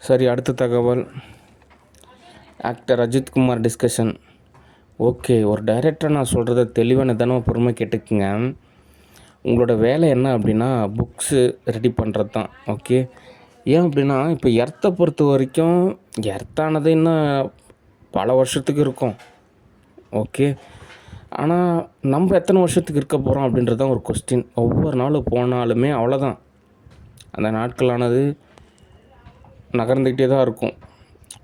சரி, அடுத்த தகவல். Actor Ajithkumar discussion. ஓகே, ஒரு டைரக்டராக நான் சொல்கிறத தெளிவாக நிதானமாக பொறுமை கேட்டுக்குங்க. உங்களோட வேலை என்ன அப்படின்னா புக்ஸு ரெடி பண்ணுறது தான். ஓகே, ஏன் அப்படின்னா இப்போ எர்த்தை பொறுத்த வரைக்கும் எர்த்தானது இன்னும் பல வருஷத்துக்கு இருக்கும். ஓகே, ஆனால் நம்ம எத்தனை வருஷத்துக்கு இருக்க போகிறோம் அப்படின்றது தான் ஒரு கொஸ்டின். ஒவ்வொரு நாளும் போனாலுமே அவ்வளோதான், அந்த நாட்களானது நகர்ந்துக்கிட்டே தான் இருக்கும்.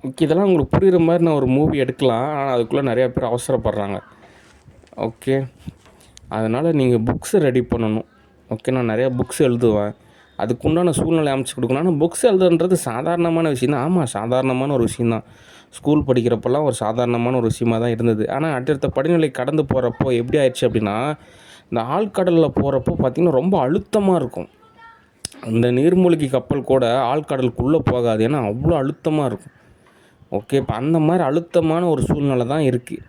ஓகே, இதெல்லாம் உங்களுக்கு புரிகிற மாதிரி நான் ஒரு மூவி எடுக்கலாம், ஆனால் அதுக்குள்ளே நிறையா பேர் அவசரப்படுறாங்க. ஓகே, அதனால் நீங்கள் புக்ஸை ரெடி பண்ணணும். ஓகே, நான் நிறையா புக்ஸ் எழுதுவேன், அதுக்குண்டான சூழ்நிலை அமைச்சு கொடுக்கணும். ஆனால் புக்ஸ் எழுதுன்றது சாதாரணமான விஷயம் தான். ஆமாம், சாதாரணமான ஒரு விஷயந்தான். ஸ்கூல் படிக்கிறப்பெல்லாம் ஒரு சாதாரணமான ஒரு விஷயமாக தான் இருந்தது. ஆனால் அடுத்த படிநிலை கடந்து போகிறப்போ எப்படி ஆயிடுச்சு அப்படின்னா, இந்த ஆழ்கடலில் போகிறப்போ பார்த்திங்கன்னா ரொம்ப அழுத்தமாக இருக்கும். அந்த நீர்மூழ்கி கப்பல் கூட ஆழ்கடலுக்குள்ளே போகாது, ஏன்னா அவ்வளோ அழுத்தமாக இருக்கும். ஓகே, இப்போ அந்த மாதிரி அழுத்தமான ஒரு சூழ்நிலை தான் இருக்குது.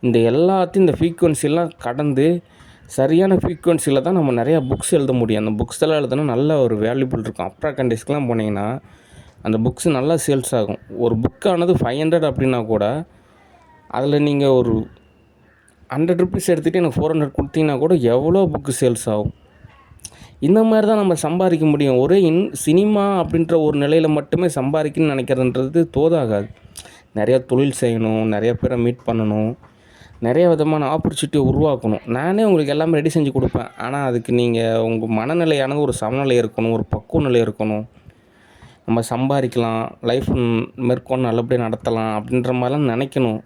இந்த எல்லாத்தையும் இந்த ஃப்ரீக்குவன்சிலாம் கடந்து சரியான ஃப்ரீக்குவன்சியில் தான் நம்ம நிறையா புக்ஸ் எழுத முடியும். அந்த புக்ஸ் எல்லாம் எழுதுனா நல்ல ஒரு வேல்யூபிள் இருக்கும். அப்ரா கண்ட்ரிஸ்க்கெலாம் போனீங்கன்னா அந்த புக்ஸ் நல்லா சேல்ஸ் ஆகும். ஒரு புக்கானது 500 அப்படின்னா கூட அதில் நீங்கள் ஒரு 100 ருபீஸ் எடுத்துகிட்டு எனக்கு 400 கொடுத்தீங்கன்னா கூட எவ்வளோ புக்கு சேல்ஸ் ஆகும். இந்த மாதிரி தான் நம்ம சம்பாதிக்க முடியும். ஒரே சினிமா அப்படின்ற ஒரு நிலையில் மட்டுமே சம்பாதிக்கணும்னு நினைக்கிறதுன்றது தோதாகாது. நிறையா தொழில் செய்யணும், நிறைய பேரை மீட் பண்ணணும், நிறைய விதமான ஆப்பர்ச்சுனிட்டியை உருவாக்கணும். நானே உங்களுக்கு எல்லாமே ரெடி செஞ்சு கொடுப்பேன். ஆனால் அதுக்கு நீங்கள் உங்கள் மனநிலையானது ஒரு சமநிலை இருக்கணும், ஒரு பக்குவ நிலை இருக்கணும். நம்ம சம்பாதிக்கலாம், லைஃப் மேற்கொண்டு நல்லபடியாக நடத்தலாம் அப்படின்ற மாதிரிலாம் நினைக்கணும்.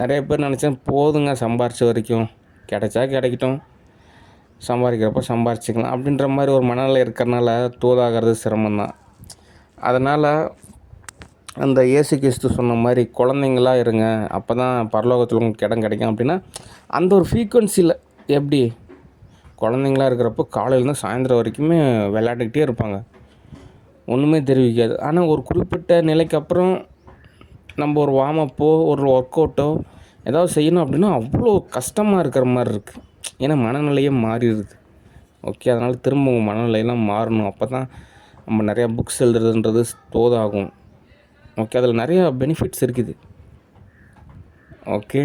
நிறைய பேர் நினச்சேன் போதுங்க சம்பாரித்த வரைக்கும், கிடைச்சா கிடைக்கட்டும், சம்பாதிக்கிறப்ப சம்பாரிச்சிக்கலாம் அப்படின்ற மாதிரி ஒரு மனநிலை இருக்கிறனால தோதாகிறது சிரமம்தான். அதனால் அந்த இயேசு கிறிஸ்து சொன்ன மாதிரி குழந்தைங்களாக இருங்க, அப்போ தான் பரலோகத்தில் உங்களுக்கு இடம் கிடைக்கும் அப்படின்னா அந்த ஒரு ஃப்ரீக்குவன்சியில் எப்படி குழந்தைங்களாக இருக்கிறப்போ காலையிலேருந்து சாயந்தரம் வரைக்குமே விளையாண்டுக்கிட்டே இருப்பாங்க, ஒன்றுமே தெரிவிக்காது. ஆனால் ஒரு குறிப்பிட்ட நிலைக்கு அப்புறம் நம்ம ஒரு வார்மப்போ ஒரு ஒர்க் அவுட்டோ ஏதாவது செய்யணும் அப்படின்னா அவ்வளோ கஷ்டமாக இருக்கிற மாதிரி இருக்குது. ஏன்னா மனநிலையே மாறிடுது. ஓகே, அதனால் திரும்ப உங்கள் மனநிலையெல்லாம் மாறணும். அப்போ தான் நம்ம நிறையா புக்ஸ் எழுதுறதுன்றது தோதாகும். ஓகே, அதில் நிறையா பெனிஃபிட்ஸ் இருக்குது. ஓகே,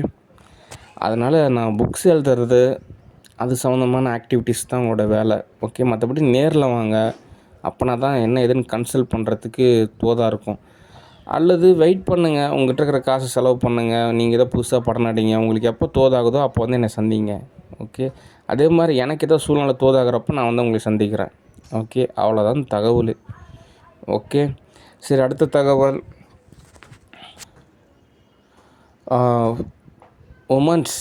அதனால் நான் புக்ஸ் எழுதுறது அது சம்மந்தமான ஆக்டிவிட்டீஸ் தான் உங்களோட வேலை. ஓகே, மற்றபடி நேரில் வாங்க, அப்போனா தான் என்ன ஏதுன்னு கன்சல்ட் பண்ணுறதுக்கு தோதாக இருக்கும். அல்லது வெயிட் பண்ணுங்கள், உங்கள்கிட்ட இருக்கிற காசு செலவு பண்ணுங்கள், நீங்கள் ஏதோ புதுசாக படம் நடிங்க, உங்களுக்கு எப்போ தோதாகுதோ அப்போ வந்து என்னை சந்திங்க. ஓகே, அதே மாதிரி எனக்கு ஏதோ சூழ்நிலை தோதாகிறப்ப நான் வந்து உங்களை சந்திக்கிறேன். ஓகே, அவ்வளோதான் தகவல். ஓகே, சரி, அடுத்த தகவல். உமன்ஸ்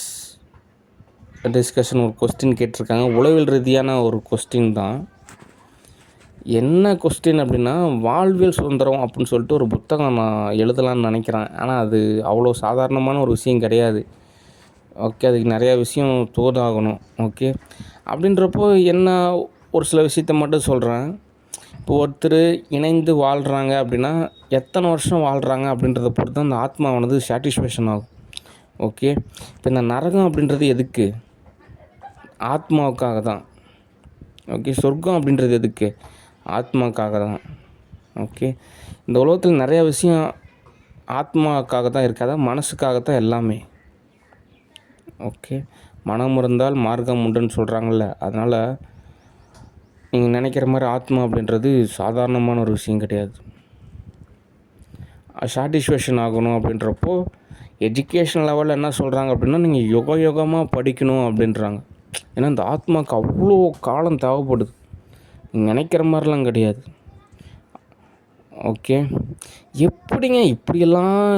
டிஸ்கஷன் ஒரு கொஸ்டின் கேட்டிருக்காங்க. உளவியல் ரீதியான ஒரு கொஸ்டின் தான். என்ன கொஸ்டின் அப்படின்னா, வாழ்வியல் சுதந்திரம் அப்படின்னு சொல்லிட்டு ஒரு புத்தகம் நான் எழுதலான்னு நினைக்கிறேன். ஆனால் அது அவ்வளோ சாதாரணமான ஒரு விஷயம் கிடையாது. ஓகே, அதுக்கு நிறையா விஷயம் தோதாகணும். ஓகே, அப்படின்றப்போ என்ன ஒரு சில விஷயத்த மட்டும் சொல்கிறேன். இப்போ ஒருத்தர் இணைந்து வாழ்கிறாங்க அப்படின்னா எத்தனை வருஷம் வாழ்கிறாங்க அப்படின்றத பொறுத்து தான் அந்த ஆத்மாவானது சாட்டிஸ்ஃபேக்ஷன் ஆகும். ஓகே, இப்போ இந்த நரகம் அப்படின்றது எதுக்கு? ஆத்மாவுக்காக தான். ஓகே, சொர்க்கம் அப்படின்றது எதுக்கு? ஆத்மாவுக்காக தான். ஓகே, இந்த உலகத்தில் நிறையா விஷயம் ஆத்மாவுக்காக தான் இருக்காதா, மனசுக்காக தான் எல்லாமே. ஓகே, மனம் இருந்தால் மார்க்கம் உண்டுன்னு சொல்கிறாங்கல்ல, அதனால் நீங்கள் நினைக்கிற மாதிரி ஆத்மா அப்படின்றது சாதாரணமான ஒரு விஷயம் கிடையாது. சாட்டிஸ்ஃபேக்ஷன் ஆகணும் அப்படின்றப்போ எஜுகேஷன் லெவலில் என்ன சொல்கிறாங்க அப்படின்னா, நீங்கள் யுகமாக படிக்கணும் அப்படின்றாங்க. ஏன்னா இந்த ஆத்மாவுக்கு அவ்வளோ காலம் தேவைப்படுது, நீங்கள் நினைக்கிற மாதிரிலாம் கிடையாது. ஓகே, எப்படிங்க இப்படியெல்லாம்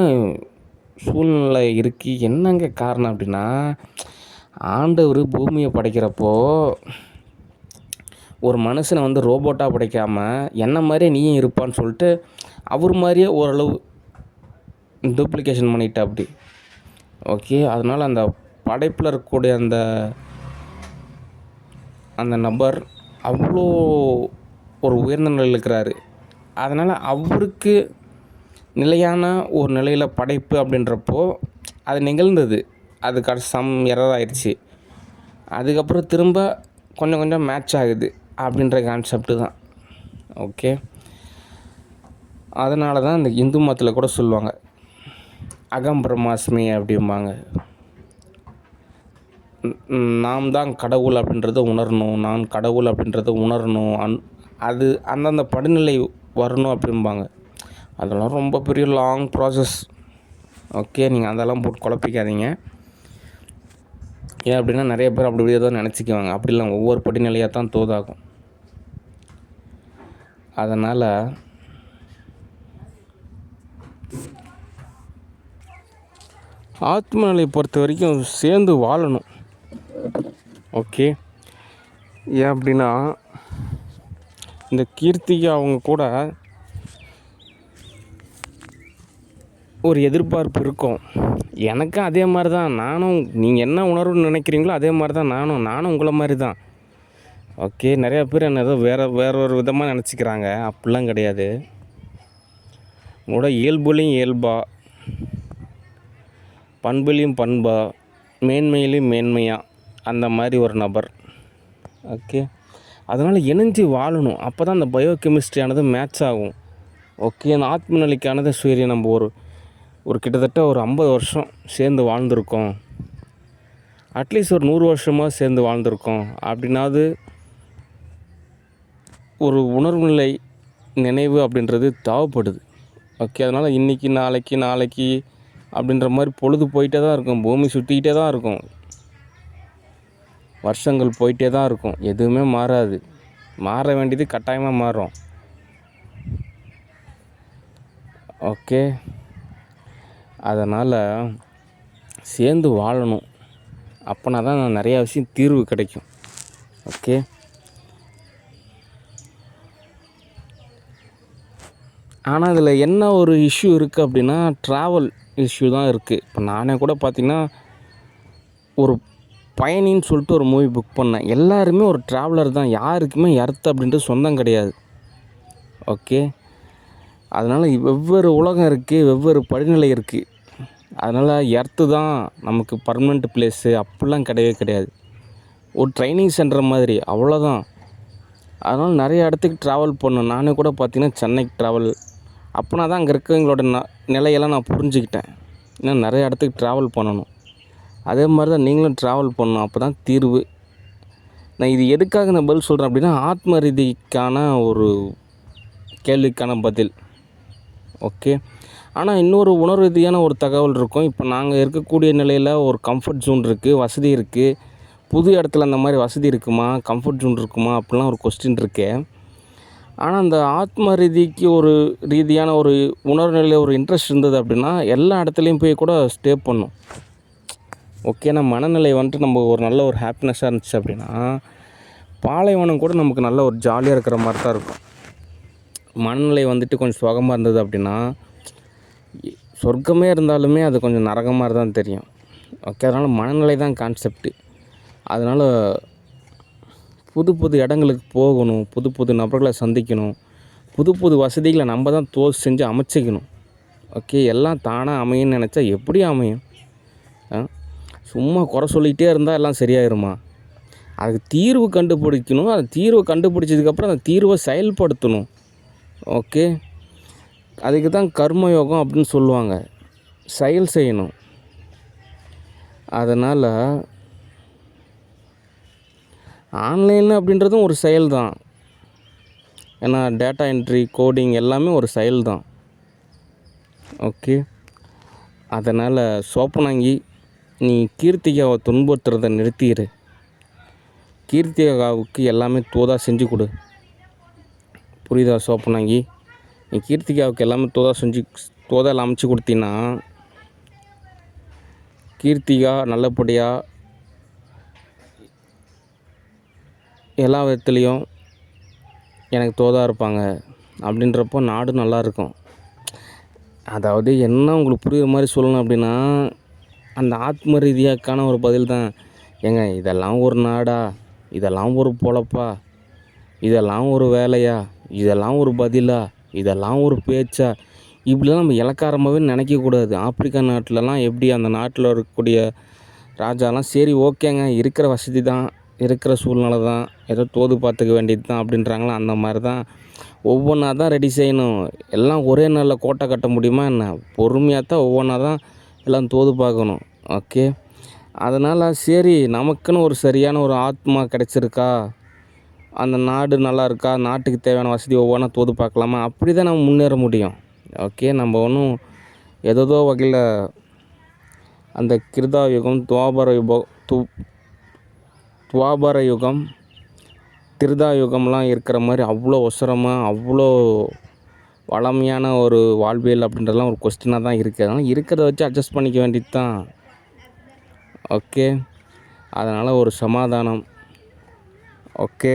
சூழ்நிலை இருக்குது? என்னங்க காரணம் அப்படின்னா, ஆண்டவர் பூமியை படைக்கிறப்போ ஒரு மனுஷனை வந்து ரோபோட்டாக படைக்காமல் என்ன மாதிரியே நீயும் இருப்பான்னு சொல்லிட்டு அவர் மாதிரியே ஓரளவு டூப்ளிகேஷன் பண்ணிட்டா அப்படி. ஓகே, அதனால் அந்த படைப்பில் இருக்கக்கூடிய அந்த நபர் அவ்வளோ ஒரு உயர்ந்த நிலையில் இருக்கிறாரு. அதனால் அவருக்கு நிலையான ஒரு நிலையில் படைப்பு அப்படின்றப்போ அது நிகழ்ந்தது, அதுக்கு சம் எரர் ஆயிடுச்சு, அதுக்கப்புறம் திரும்ப கொஞ்சம் கொஞ்சம் மேட்ச் ஆகுது அப்படின்ற கான்செப்டு தான். ஓகே, அதனால தான் இந்த இந்து மதத்தில் கூட சொல்லுவாங்க அகம் பிரம்மாஸ்மி அப்படிம்பாங்க. நாம் தான் கடவுள் அப்படின்றத உணரணும், நான் கடவுள் அப்படின்றத உணரணும், அது அந்தந்த படிநிலை வரணும் அப்படிம்பாங்க. அதெல்லாம் ரொம்ப பெரிய லாங் ப்ராசஸ். ஓகே, நீங்கள் அதெல்லாம் போட்டு குழப்பிக்காதீங்க. ஏன் அப்படின்னா நிறைய பேர் அப்படி இப்படியே தான் நினச்சிக்குவாங்க. அப்படி இல்லை, ஒவ்வொரு படிநிலையாக தான் தோதாகும். அதனால் ஆத்ம நிலையை பொறுத்த வரைக்கும் சேர்ந்து வாழணும். ஓகே, ஏன் அப்படின்னா இந்த கீர்த்திகா அவங்க கூட ஒரு எதிர்பார்ப்பு இருக்கும். எனக்கும் அதே மாதிரி தான். நானும் நீங்கள் என்ன உணர்வுன்னு நினைக்கிறீங்களோ அதே மாதிரி தான் நானும் உங்களை மாதிரி தான். ஓகே, நிறையா பேர் என்ன ஏதோ வேற ஒரு விதமாக நினச்சிக்கிறாங்க. அப்படிலாம் கிடையாது. உங்களோட இயல்புலையும் இயல்பா, பண்புலையும் பண்பா, மேன்மையிலையும் மேன்மையாக அந்த மாதிரி ஒரு நபர். ஓகே, அதனால் இணைஞ்சு வாழணும். அப்போ தான் அந்த பயோகெமிஸ்ட்ரியானது மேட்ச் ஆகும். ஓகே, அந்த ஆத்ம நிலைக்கானது சரி. நம்ம ஒரு கிட்டத்தட்ட ஒரு 50 வருஷம் சேர்ந்து வாழ்ந்திருக்கோம், அட்லீஸ்ட் ஒரு 100 வருஷமாக சேர்ந்து வாழ்ந்திருக்கோம் அப்படின்னாவது ஒரு உணர்வு நிலை நினைவு அப்படின்றது தேவைப்படுது. ஓகே, அதனால் இன்றைக்கி நாளைக்கு அப்படின்ற மாதிரி பொழுது போயிட்டே தான் இருக்கும். பூமி சுற்றிக்கிட்டே தான் இருக்கும். வருஷங்கள் போயிட்டே தான் இருக்கும். எதுவுமே மாறாது. மாற வேண்டியது கட்டாயமாக மாறும். ஓகே, அதனால் சேர்ந்து வாழணும். அப்போனா தான் நிறையா விஷயம் தீர்வு கிடைக்கும். ஓகே, ஆனால் இதில் என்ன ஒரு இஷ்யூ இருக்குது அப்படின்னா ட்ராவல் இஷ்யூ தான் இருக்குது. இப்போ நானே கூட பார்த்திங்கன்னா ஒரு பயணின்னு சொல்லிட்டு ஒரு மூவி புக் பண்ணேன். எல்லாருமே ஒரு ட்ராவலர் தான். யாருக்குமே எர்த் அப்படின்ட்டு சொந்தம் கிடையாது. ஓகே, அதனால் வெவ்வேறு உலகம் இருக்குது, வெவ்வேறு படிநிலை இருக்குது. அதனால் எர்த்து தான் நமக்கு பர்மனெண்ட் பிளேஸு அப்படிலாம் கிடையவே கிடையாது. ஒரு ட்ரைனிங் சென்டர் மாதிரி, அவ்வளோதான். அதனால் நிறைய இடத்துக்கு ட்ராவல் பண்ணணும். நானே கூட பார்த்திங்கன்னா சென்னைக்கு ட்ராவல் அப்போனா தான் அங்கே இருக்கிறவங்களோட நிலையெல்லாம் நான் புரிஞ்சுக்கிட்டேன். இன்னும் நிறைய இடத்துக்கு ட்ராவல் பண்ணணும். அதே மாதிரி தான் நீங்களும் ட்ராவல் பண்ணணும். அப்போ தான் தீர்வு. நான் இது எதுக்காக நான் பதில் சொல்கிறேன் அப்படின்னா ஆத்ம ரீதிக்கான ஒரு கேள்விக்கான பதில். ஓகே, ஆனால் இன்னொரு உணர்வு ரீதியான ஒரு தகவல் இருக்கும். இப்போ நாங்கள் இருக்கக்கூடிய நிலையில் ஒரு கம்ஃபர்ட் ஜோன் இருக்குது, வசதி இருக்குது. புது இடத்துல அந்த மாதிரி வசதி இருக்குமா, கம்ஃபர்ட் ஜோன் இருக்குமா அப்படிலாம் ஒரு கொஸ்டின் இருக்கு. ஆனால் அந்த ஆத்ம ரீதிக்கு ஒரு ரீதியான ஒரு உணர்வு நிலையில் ஒரு இன்ட்ரெஸ்ட் இருந்தது அப்படின்னா எல்லா இடத்துலையும் போய் கூட ஸ்டே பண்ணும். ஓகே, நம்ம மனநிலை வந்துட்டு நம்ம ஒரு நல்ல ஒரு ஹாப்பினஸ்ஸாக இருந்துச்சு அப்படின்னா பாலைவனம் கூட நமக்கு நல்ல ஒரு ஜாலியாக இருக்கிற மாதிரி தான் இருக்கும். மனநிலை வந்துட்டு கொஞ்சம் சுகமாக இருந்தது அப்படின்னா சொர்க்கமே இருந்தாலுமே அது கொஞ்சம் நரகமாக தான் தெரியும். ஓகே, அதனால் மனநிலை தான் கான்செப்ட்டு. அதனால் புது இடங்களுக்கு போகணும், புது நபர்களை சந்திக்கணும், புது வசதிகளை நம்ம தான் செஞ்சு அமைச்சிக்கணும். ஓகே, எல்லாம் தானாக அமையும்னு நினச்சா எப்படி அமையும்? சும்மா குறை சொல்லிகிட்டே இருந்தால் எல்லாம் சரியாயிருமா? அதுக்கு தீர்வு கண்டுபிடிக்கணும். அந்த தீர்வை கண்டுபிடிச்சதுக்கப்புறம் அந்த தீர்வை செயல்படுத்தணும். ஓகே, அதுக்கு தான் கர்மயோகம் அப்படின்னு சொல்லுவாங்க. செயல் செய்யணும். அதனால் ஆன்லைனில் அப்படின்றதும் ஒரு செயல் தான். ஏன்னா டேட்டா என்ட்ரி, கோடிங் எல்லாமே ஒரு செயல் தான். ஓகே, அதனால் சோப்பனாங்கி நீ கீர்த்திகாவை துன்புறுத்துறதை நிறுத்திடு. கீர்த்திகாவுக்கு எல்லாமே தோதா செஞ்சு கொடு. புரியுதா சோப்பனாங்கி? நீ கீர்த்திகாவுக்கு எல்லாமே தோதால் அமைச்சு கொடுத்தீங்கன்னா கீர்த்திகா நல்லபடியாக எல்லா விதத்துலேயும் எனக்கு தோதாக இருப்பாங்க. அப்படின்றப்போ நாடு நல்லாயிருக்கும். அதாவது என்ன உங்களுக்கு புரியுற மாதிரி சொல்லணும் அப்படின்னா அந்த ஆத்ம ரீதியாக்கான ஒரு பதில் தான். ஏங்க, இதெல்லாம் ஒரு நாடா? இதெல்லாம் ஒரு பொழப்பா? இதெல்லாம் ஒரு வேலையா? இதெல்லாம் ஒரு பதிலா? இதெல்லாம் ஒரு பேச்சா? இப்படிலாம் நம்ம இலக்காரமாகவே நினைக்கக்கூடாது. ஆப்பிரிக்கா நாட்டிலலாம் எப்படி அந்த நாட்டில் இருக்கக்கூடிய ராஜாலாம் சரி ஓகேங்க, இருக்கிற வசதி தான், இருக்கிற சூழ்நிலை தான், ஏதோ தோது பார்த்துக்க வேண்டியது தான் அப்படின்றாங்களா? அந்த மாதிரி தான் ஒவ்வொன்றா தான் ரெடி செய்யணும். எல்லாம் ஒரே நாளில் கோட்டை கட்ட முடியுமா என்ன? பொறுமையாக தான் ஒவ்வொன்றா தான் எல்லாம் தோது பார்க்கணும். ஓகே. அதனால் சரி, நமக்குன்னு ஒரு சரியான ஒரு ஆத்மா கிடச்சிருக்கா, அந்த நாடு நல்லா இருக்கா, நாட்டுக்கு தேவையான வசதி ஒவ்வொன்றா தோது பார்க்கலாமா, அப்படி தான் நம்ம முன்னேற முடியும். ஓகே. நம்ம ஒன்றும் ஏதோ வகையில் அந்த கிருதா யுகம், துவாபர யுகம், திரேதா யுகம்லாம் இருக்கிற மாதிரி அவ்வளோ ஒசரமாக அவ்வளோ வளமையான ஒரு வாழ்வியல் அப்படின்றதெல்லாம் ஒரு கொஸ்டினாக தான் இருக்குது. அதனால் இருக்கிறத வச்சு அட்ஜஸ்ட் பண்ணிக்க வேண்டியது தான். ஓகே. அதனால் ஒரு சமாதானம். ஓகே.